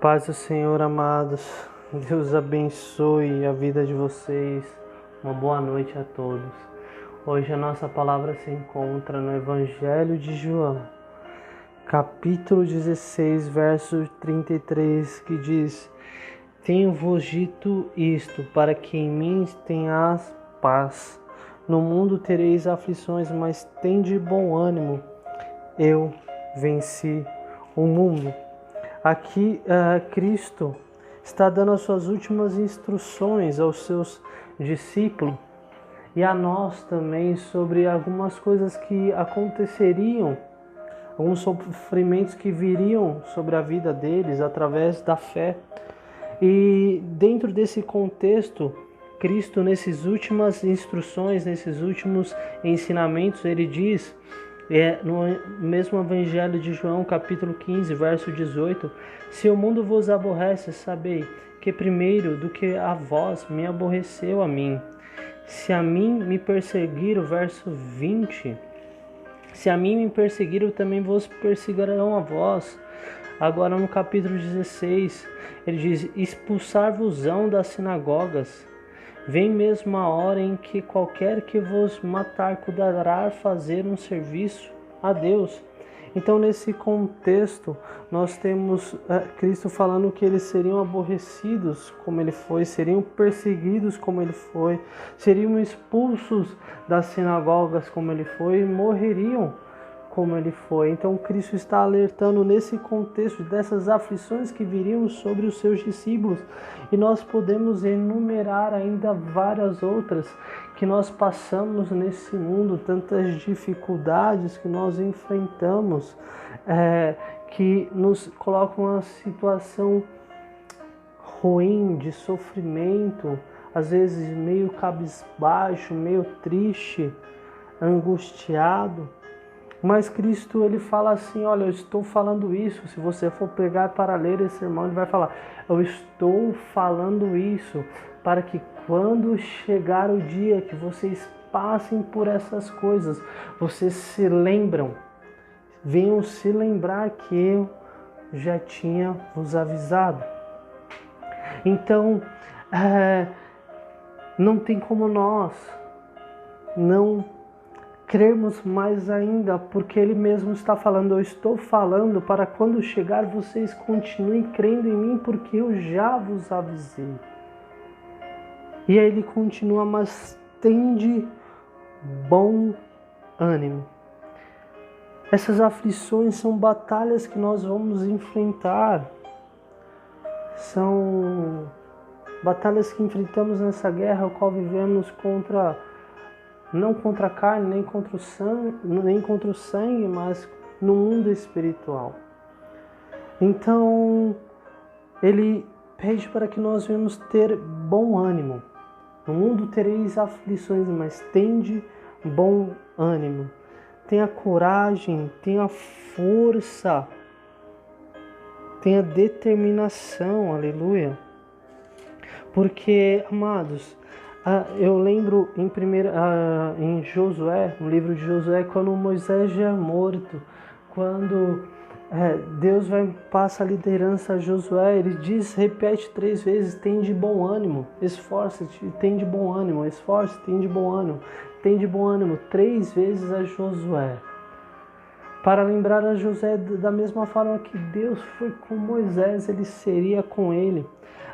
Paz do Senhor, amados. Deus abençoe a vida de vocês. Uma boa noite a todos. Hoje a nossa palavra se encontra no Evangelho de João, capítulo 16, verso 33, que diz: Tenho-vos dito isto, para que em mim tenhas paz. No mundo tereis aflições, mas tende bom ânimo. Eu venci o mundo. Aqui Cristo está dando as suas últimas instruções aos seus discípulos e a nós também sobre algumas coisas que aconteceriam, alguns sofrimentos que viriam sobre a vida deles através da fé. E dentro desse contexto, Cristo, nessas últimas instruções, nesses últimos ensinamentos, ele diz, no mesmo Evangelho de João, capítulo 15, verso 18, se o mundo vos aborrece, sabei que primeiro do que a vós me aborreceu a mim. Se a mim me perseguiram, verso 20, se a mim me perseguiram, também vos perseguirão a vós. Agora no capítulo 16, ele diz, expulsar-vos-ão das sinagogas. Vem mesmo a hora em que qualquer que vos matar cuidará fazer um serviço a Deus. Então, nesse contexto, nós temos Cristo falando que eles seriam aborrecidos como ele foi, seriam perseguidos como ele foi, seriam expulsos das sinagogas como ele foi e morreriam como ele foi. Então Cristo está alertando nesse contexto dessas aflições que viriam sobre os seus discípulos, e nós podemos enumerar ainda várias outras que nós passamos nesse mundo, tantas dificuldades que nós enfrentamos, que nos colocam uma situação ruim, de sofrimento, às vezes meio cabisbaixo, meio triste, angustiado. Mas Cristo, ele fala assim, olha, eu estou falando isso. Se você for pegar para ler esse sermão, ele vai falar, eu estou falando isso para que quando chegar o dia que vocês passem por essas coisas, vocês se lembram, venham se lembrar que eu já tinha vos avisado. Então, não tem como nós não crermos mais ainda, porque ele mesmo está falando, eu estou falando para quando chegar vocês continuem crendo em mim, porque eu já vos avisei. E aí ele continua, mas tende bom ânimo. Essas aflições são batalhas que nós vamos enfrentar, são batalhas que enfrentamos nessa guerra, a qual vivemos não contra a carne, nem contra o sangue, mas no mundo espiritual. Então, ele pede para que nós venhamos ter bom ânimo. No mundo tereis aflições, mas tende bom ânimo. Tenha coragem, tenha força, tenha determinação, aleluia. Porque, amados, eu lembro em Josué, no livro de Josué, quando Moisés já é morto, quando Deus passa a liderança a Josué, ele repete 3 vezes, tem de bom ânimo, esforça-te, tem de bom ânimo, esforça-te, tem de bom ânimo, tem de bom ânimo, 3 vezes a Josué. Para lembrar a Josué da mesma forma que Deus foi com Moisés, ele seria com ele.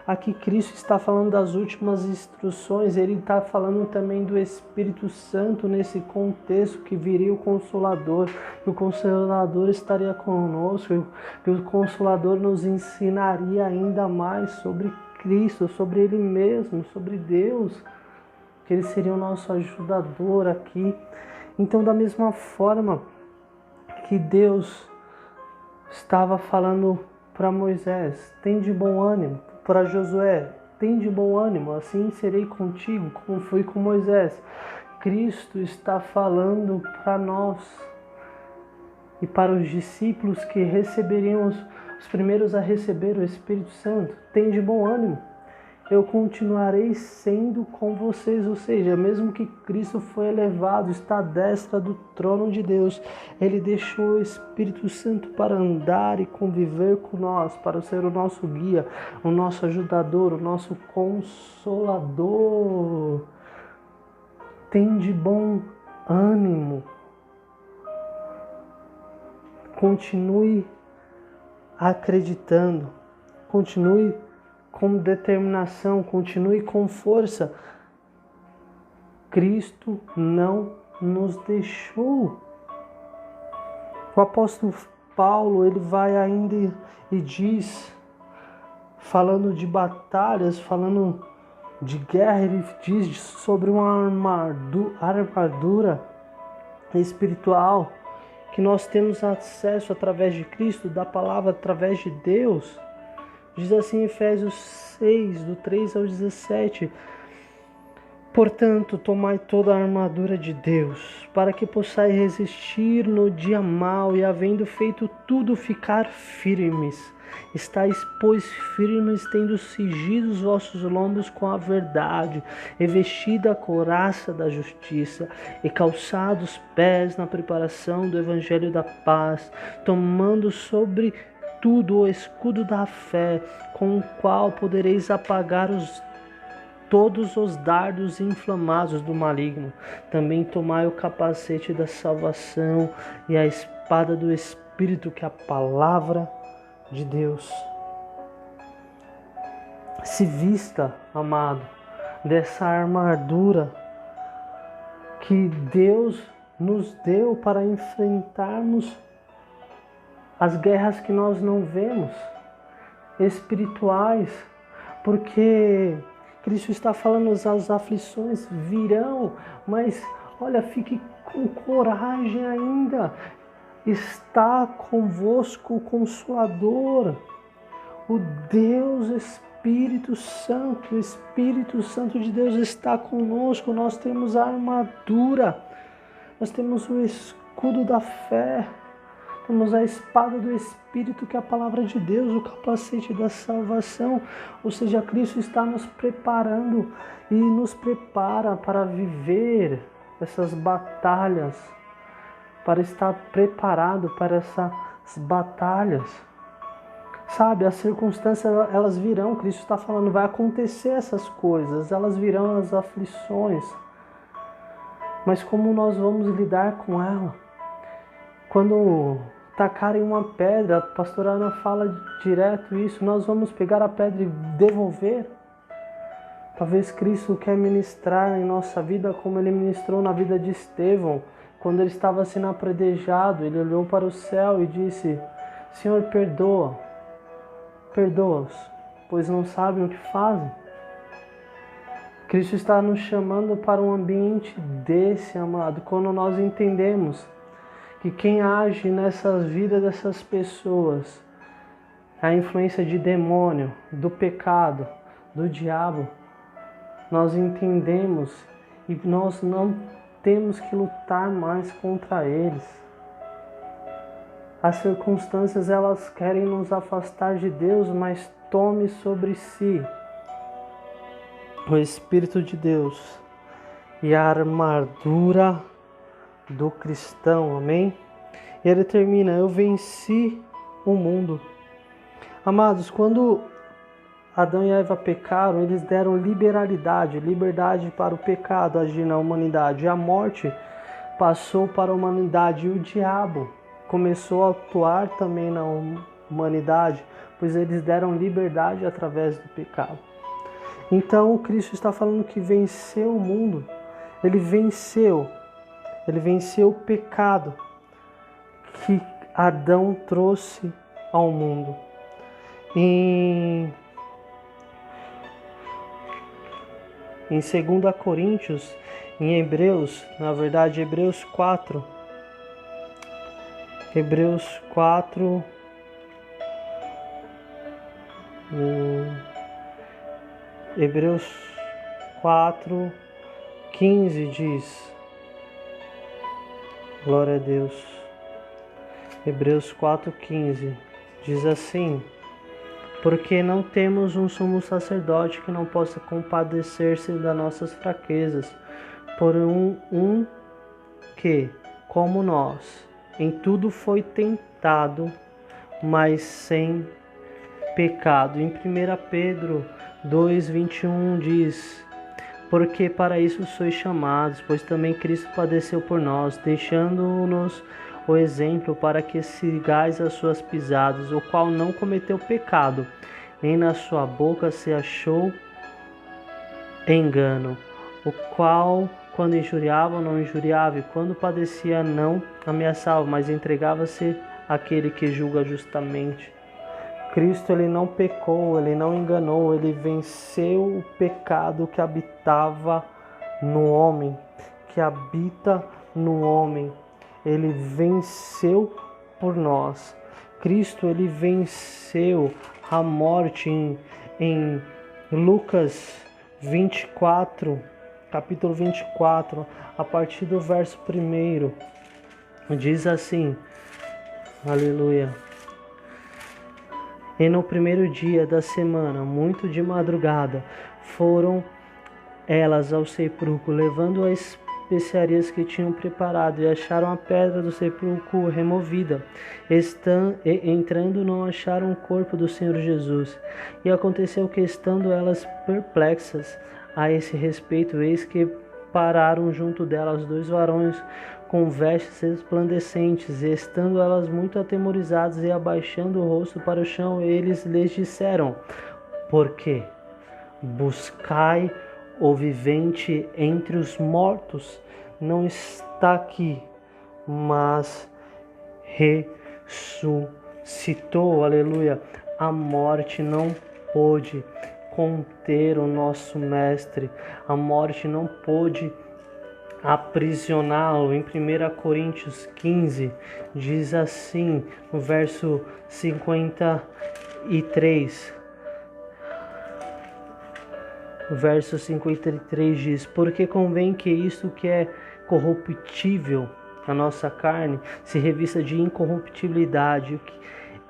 Aqui Cristo está falando das últimas instruções, ele está falando também do Espírito Santo nesse contexto, que viria o Consolador, que o Consolador estaria conosco, que o Consolador nos ensinaria ainda mais sobre Cristo, sobre Ele mesmo, sobre Deus, que Ele seria o nosso ajudador aqui. Então, da mesma forma que Deus estava falando para Moisés, tem de bom ânimo, para Josué, tem de bom ânimo, assim serei contigo, como fui com Moisés. Cristo está falando para nós e para os discípulos que receberiam os primeiros a receber o Espírito Santo, tem de bom ânimo. eu continuarei sendo com vocês. Ou seja, mesmo que Cristo foi elevado, está à destra do trono de Deus, Ele deixou o Espírito Santo para andar e conviver com nós, para ser o nosso guia, o nosso ajudador, o nosso consolador. Tem de bom ânimo. Continue acreditando, continue com determinação, continue com força. Cristo não nos deixou. O apóstolo Paulo, ele vai ainda e diz, falando de batalhas, falando de guerra, ele diz sobre uma armadura espiritual que nós temos acesso através de Cristo, da palavra, através de Deus. Diz assim em Efésios 6, do 3 ao 17: portanto, tomai toda a armadura de Deus, para que possais resistir no dia mau e, havendo feito tudo, ficar firmes. Estais, pois, firmes, tendo cingido os vossos lombos com a verdade, e vestida a couraça da justiça, e calçados os pés na preparação do evangelho da paz, tomando sobre tudo o escudo da fé, com o qual podereis apagar todos os dardos inflamados do maligno. Também tomai o capacete da salvação e a espada do Espírito, que é a palavra de Deus. Se vista, amado, dessa armadura que Deus nos deu para enfrentarmos as guerras que nós não vemos, espirituais, porque Cristo está falando, as aflições virão, mas olha, fique com coragem ainda. Está convosco o Consolador, o Deus Espírito Santo. O Espírito Santo de Deus está conosco. Nós temos a armadura, nós temos o escudo da fé, temos a espada do Espírito, que é a palavra de Deus, o capacete da salvação. Ou seja, Cristo está nos preparando e nos prepara para viver essas batalhas, para estar preparado para essas batalhas. Sabe, as circunstâncias, elas virão. Cristo está falando, vai acontecer essas coisas, elas virão, as aflições. Mas como nós vamos lidar com ela? Quando tacarem uma pedra, a pastora Ana fala direto isso, nós vamos pegar a pedra e devolver? Talvez Cristo quer ministrar em nossa vida como Ele ministrou na vida de Estevão. Quando ele estava sendo apedrejado, ele olhou para o céu e disse: Senhor, perdoa-os, pois não sabem o que fazem. Cristo está nos chamando para um ambiente desse, amado, quando nós entendemos que quem age nessas vidas dessas pessoas é a influência de demônio, do pecado, do diabo. Nós entendemos e nós não temos que lutar mais contra eles. As circunstâncias, elas querem nos afastar de Deus, mas tome sobre si o Espírito de Deus e a armadura do cristão, amém? E ele termina: eu venci o mundo. Amados, quando Adão e Eva pecaram, eles deram liberdade para o pecado agir na humanidade. E a morte passou para a humanidade e o diabo começou a atuar também na humanidade, pois eles deram liberdade através do pecado. Então, Cristo está falando que venceu o mundo. Ele venceu o pecado que Adão trouxe ao mundo. Em 2 Coríntios, em Hebreus 4, Hebreus 4:15 diz, glória a Deus, Hebreus 4:15 diz assim: porque não temos um sumo sacerdote que não possa compadecer-se das nossas fraquezas, por um que, como nós, em tudo foi tentado, mas sem pecado. Em 1 Pedro 2,21 diz: porque para isso sois chamados, pois também Cristo padeceu por nós, deixando-nos o exemplo para que sigais as suas pisadas, o qual não cometeu pecado, nem na sua boca se achou engano, o qual, quando injuriava, não injuriava, e quando padecia, não ameaçava, mas entregava-se àquele que julga justamente. Cristo, ele não pecou, ele não enganou, ele venceu o pecado que habitava no homem, que habita no homem. Ele venceu por nós. Cristo, ele venceu a morte em Lucas 24, capítulo 24, a partir do verso 1, diz assim, aleluia. E no primeiro dia da semana, muito de madrugada, foram elas ao sepulcro, levando as especiarias que tinham preparado, e acharam a pedra do sepulcro removida. Entrando, não acharam o corpo do Senhor Jesus. E aconteceu que, estando elas perplexas a esse respeito, eis que pararam junto delas 2 varões com vestes resplandecentes, e estando elas muito atemorizadas e abaixando o rosto para o chão, eles lhes disseram: por quê? Buscai o vivente entre os mortos, não está aqui, mas ressuscitou. Aleluia. A morte não pôde conter o nosso mestre, a morte não pôde aprisioná-lo. Em 1 Coríntios 15 diz assim, no verso 53, o verso 53 diz: porque convém que isto que é corruptível, a nossa carne, se revista de incorruptibilidade,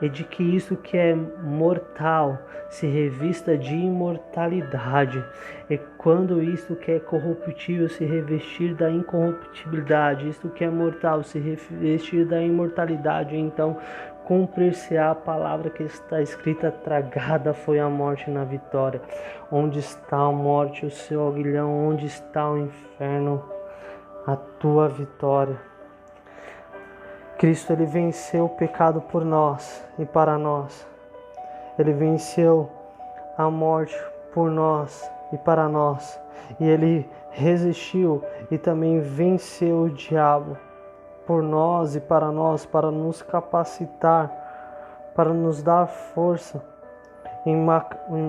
e de que isto que é mortal se revista de imortalidade. E quando isto que é corruptível se revestir da incorruptibilidade, isto que é mortal se revestir da imortalidade, então cumprir-se-á a palavra que está escrita: tragada foi a morte na vitória. Onde está a morte, o seu aguilhão? Onde está o inferno, a tua vitória? Cristo, ele venceu o pecado por nós e para nós. Ele venceu a morte por nós e para nós. E ele resistiu e também venceu o diabo por nós e para nós, para nos capacitar, para nos dar força. Em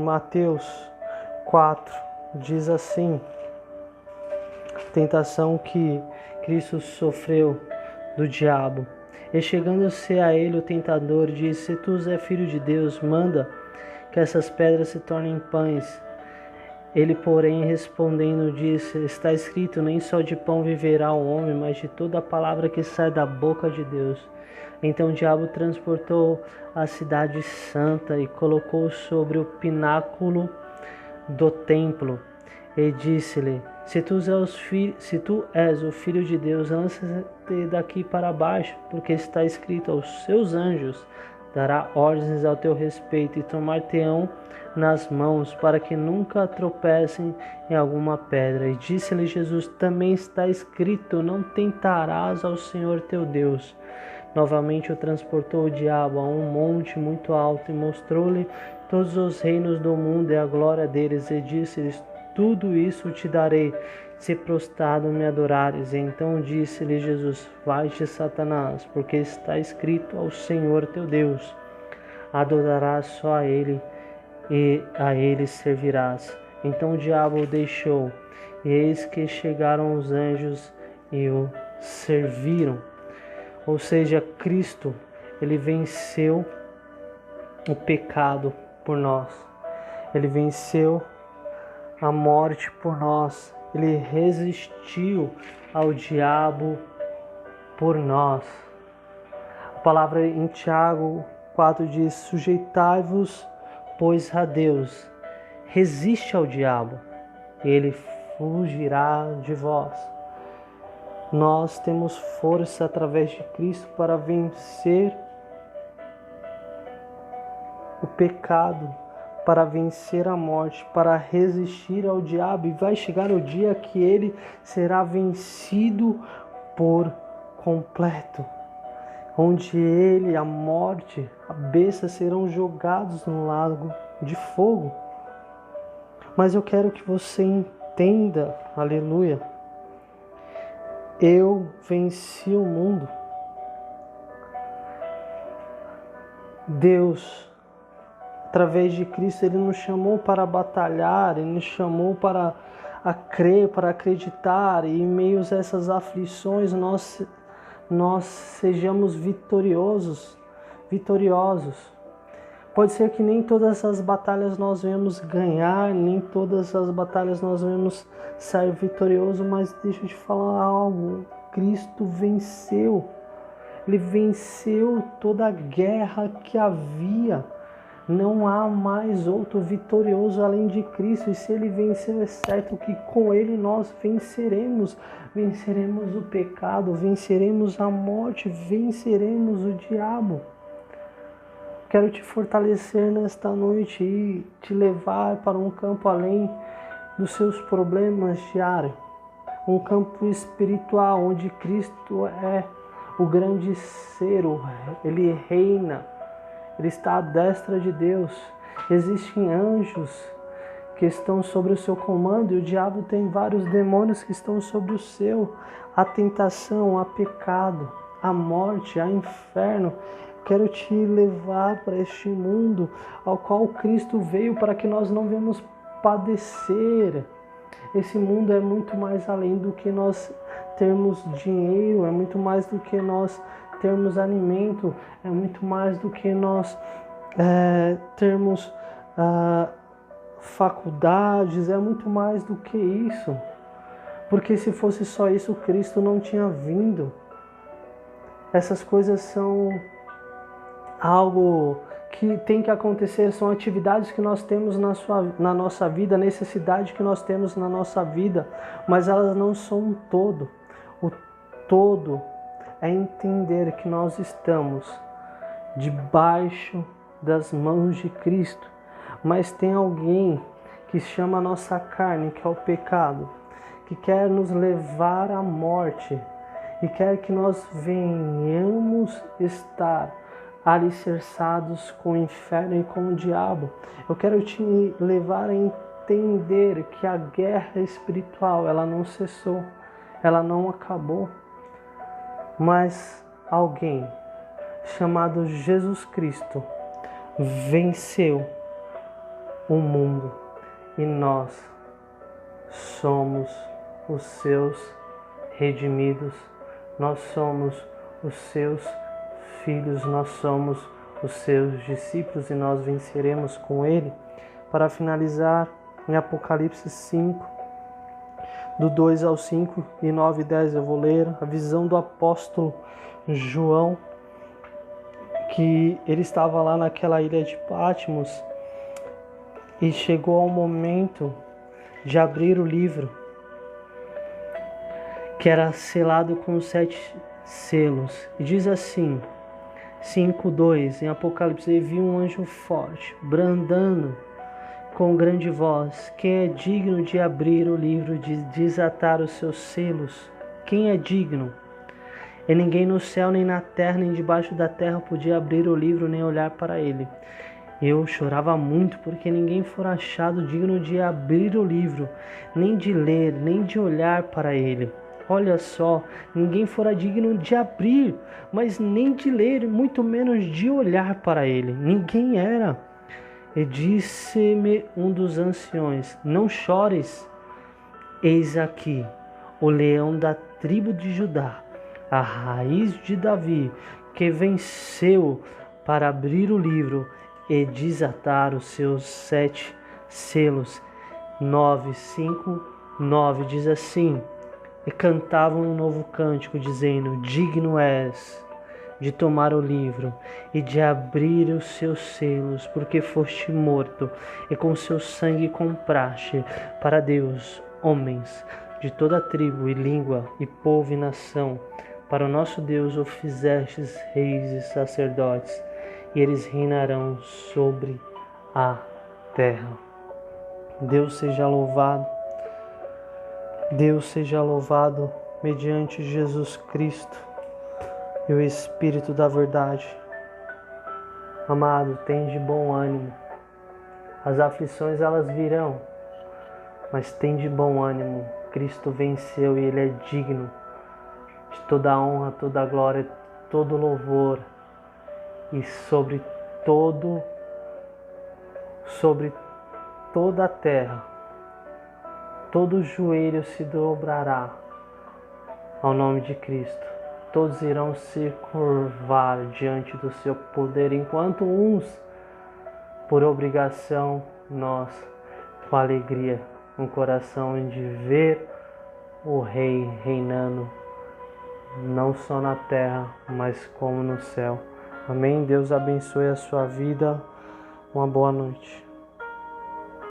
Mateus 4 diz assim: a tentação que Cristo sofreu do diabo. E chegando-se a ele, o tentador disse: se tu és filho de Deus, manda que essas pedras se tornem pães. Ele, porém, respondendo, disse: está escrito, nem só de pão viverá o homem, mas de toda a palavra que sai da boca de Deus. Então o diabo transportou a cidade santa e colocou sobre o pináculo do templo, e disse-lhe: se tu és o filho de Deus, lança-te daqui para baixo, porque está escrito: aos seus anjos dará ordens ao teu respeito, e tomar-te-ão nas mãos, para que nunca tropecem em alguma pedra. E disse-lhe Jesus: também está escrito: não tentarás ao Senhor teu Deus. Novamente o transportou o diabo a um monte muito alto, e mostrou-lhe todos os reinos do mundo e a glória deles, e disse-lhes: tudo isso te darei, se prostrado me adorares. E então disse-lhe Jesus: vai-te, Satanás, porque está escrito: ao Senhor teu Deus adorarás só a ele, e a ele servirás. Então o diabo o deixou, e eis que chegaram os anjos e o serviram. Ou seja, Cristo, ele venceu o pecado por nós. Ele venceu a morte por nós. Ele resistiu ao diabo por nós. A palavra em Tiago 4 diz: sujeitai-vos, pois, a Deus, resiste ao diabo, ele fugirá de vós. Nós temos força através de Cristo para vencer o pecado, para vencer a morte, para resistir ao diabo. E vai chegar o dia que ele será vencido por completo, onde ele, a morte, a besta serão jogados no lago de fogo. Mas eu quero que você entenda, aleluia, eu venci o mundo. Deus, através de Cristo, Ele nos chamou para batalhar, Ele nos chamou para crer, para acreditar, e em meio a essas aflições nós sejamos vitoriosos. Pode ser que nem todas as batalhas nós venhamos ganhar, nem todas as batalhas nós venhamos sair vitorioso, mas deixa eu te falar algo, Cristo venceu. Ele venceu toda a guerra que havia. Não há mais outro vitorioso além de Cristo. E se Ele venceu, é certo que com Ele nós venceremos. Venceremos o pecado, venceremos a morte, venceremos o diabo. Quero te fortalecer nesta noite e te levar para um campo além dos seus problemas diários. Um campo espiritual onde Cristo é o grande ser, Ele reina, Ele está à destra de Deus. Existem anjos que estão sobre o seu comando e o diabo tem vários demônios que estão sobre o seu. A tentação, a pecado, a morte, a inferno. Quero te levar para este mundo ao qual Cristo veio para que nós não venhamos padecer. Esse mundo é muito mais além do que nós termos dinheiro, é muito mais do que nós termos alimento, é muito mais do que nós termos faculdades, é muito mais do que isso. Porque se fosse só isso, Cristo não tinha vindo. Essas coisas são algo que tem que acontecer, são atividades que nós temos na nossa vida, necessidade que nós temos na nossa vida, mas elas não são um todo. O todo é entender que nós estamos debaixo das mãos de Cristo, mas tem alguém que chama a nossa carne, que é o pecado, que quer nos levar à morte e quer que nós venhamos estar alicerçados com o inferno e com o diabo. Eu quero te levar a entender que a guerra espiritual, ela não cessou, ela não acabou, mas alguém chamado Jesus Cristo venceu o mundo e nós somos os seus redimidos, nós somos os seus filhos, nós somos os seus discípulos e nós venceremos com Ele. Para finalizar, em Apocalipse 5, do 2 ao 5 e 9 e 10 eu vou ler a visão do apóstolo João, que ele estava lá naquela ilha de Patmos e chegou ao momento de abrir o livro, que era selado com 7 selos. E diz assim, 5:2, em Apocalipse: e vi um anjo forte, brandando com grande voz: quem é digno de abrir o livro, de desatar os seus selos? Quem é digno? E ninguém no céu, nem na terra, nem debaixo da terra podia abrir o livro, nem olhar para ele. Eu chorava muito, porque ninguém fora achado digno de abrir o livro, nem de ler, nem de olhar para ele. Olha só, ninguém fora digno de abrir, mas nem de ler, muito menos de olhar para ele. Ninguém era. E disse-me um dos anciões: não chores, eis aqui o leão da tribo de Judá, a raiz de Davi, que venceu para abrir o livro e desatar os seus 7 selos. 9:5-9 diz assim: e cantavam um novo cântico, dizendo: digno és, de tomar o livro e de abrir os seus selos, porque foste morto e com seu sangue compraste para Deus homens de toda tribo e língua e povo e nação. Para o nosso Deus o fizestes reis e sacerdotes, e eles reinarão sobre a terra. Deus seja louvado. Deus seja louvado mediante Jesus Cristo e o Espírito da verdade. Amado, tende bom ânimo. As aflições elas virão, mas tende bom ânimo. Cristo venceu e Ele é digno de toda a honra, toda a glória, todo o louvor e sobre toda a terra. Todo joelho se dobrará ao nome de Cristo. Todos irão se curvar diante do seu poder, enquanto uns, por obrigação, nós, com alegria no coração de ver o Rei reinando, não só na terra, mas como no céu. Amém? Deus abençoe a sua vida. Uma boa noite.